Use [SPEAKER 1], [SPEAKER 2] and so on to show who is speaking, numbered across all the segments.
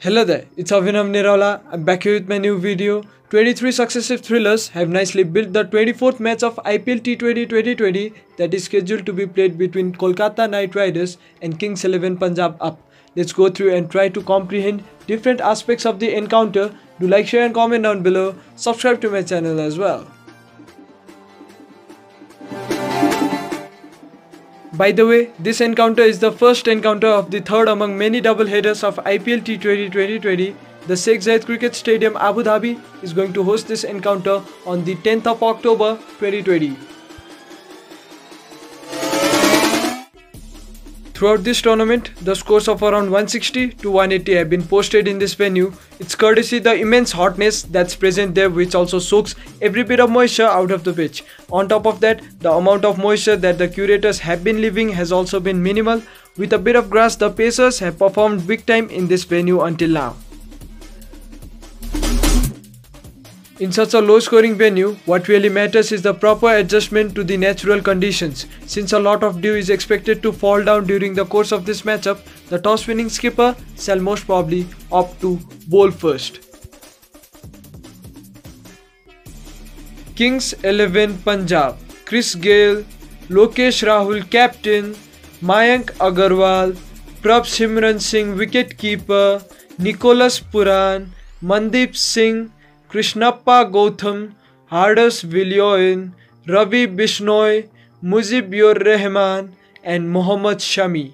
[SPEAKER 1] Hello there, it's Avinam Nirala. I'm back here with my new video. 23 successive thrillers have nicely built the 24th match of IPL T20 2020 that is scheduled to be played between Kolkata Knight Riders and Kings 11 Punjab up. Let's go through and try to comprehend different aspects of the encounter. Do like, share and comment down below. Subscribe to my channel as well. By the way, this encounter is the first encounter of the third among many double headers of IPL T20 2020. The Sheikh Zayed Cricket Stadium Abu Dhabi is going to host this encounter on the 10th of October 2020. Throughout this tournament, the scores of around 160 to 180 have been posted in this venue. It's courtesy the immense hotness that's present there, which also soaks every bit of moisture out of the pitch. On top of that, the amount of moisture that the curators have been leaving has also been minimal. With a bit of grass, the Pacers have performed big time in this venue until now. In such a low scoring venue, what really matters is the proper adjustment to the natural conditions. Since a lot of dew is expected to fall down during the course of this matchup, the toss winning skipper shall most probably opt to bowl first. Kings 11 Punjab. Chris Gayle, Lokesh Rahul captain, Mayank Agarwal, Prabh Simran Singh wicket-keeper, Nicholas Pooran, Mandeep Singh, Krishnappa Gautam, Hardus Viljoen, Ravi Bishnoi, Mujibur Rahman and Mohammad Shami.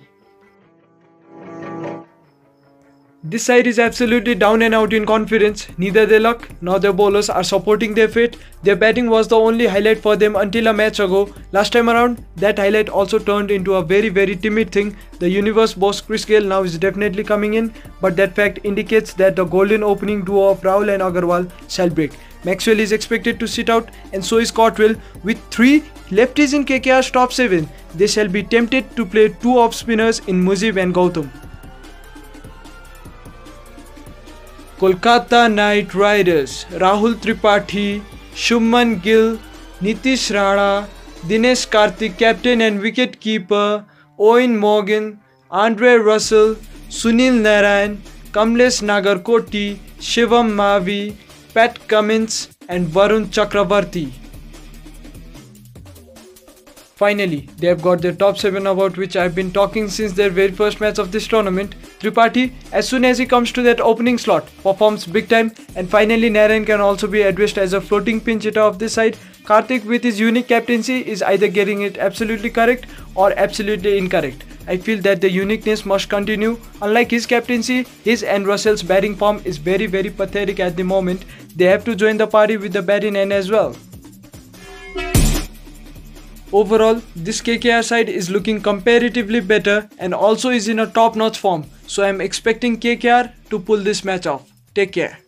[SPEAKER 1] This side is absolutely down and out in confidence. Neither their luck nor their bowlers are supporting their fate. Their batting was the only highlight for them until a match ago. Last time around, that highlight also turned into a very timid thing. The universe boss Chris Gayle now is definitely coming in, but that fact indicates that the golden opening duo of Rahul and Agarwal shall break. Maxwell is expected to sit out and so is Cottrell. With 3 lefties in KKR's top 7, they shall be tempted to play 2 off spinners in Mujib and Gautam. Kolkata Knight Riders. Rahul Tripathi, Shubman Gill, Nitish Rana, Dinesh Karthik captain and wicket keeper, Owen Morgan, Andre Russell, Sunil Narayan, Kamlesh Nagarkoti, Shivam Mavi, Pat Cummins and Varun Chakravarti. Finally, they have got their top 7 about which I have been talking since their very first match of this tournament. Tripathi, as soon as he comes to that opening slot, performs big time, and finally Narayan can also be addressed as a floating pinch hitter of this side. Karthik with his unique captaincy is either getting it absolutely correct or absolutely incorrect. I feel that the uniqueness must continue. Unlike his captaincy, his and Russell's batting form is very pathetic at the moment. They have to join the party with the bat in hand as well. Overall, this KKR side is looking comparatively better and also is in a top-notch form. So I am expecting KKR to pull this match off. Take care.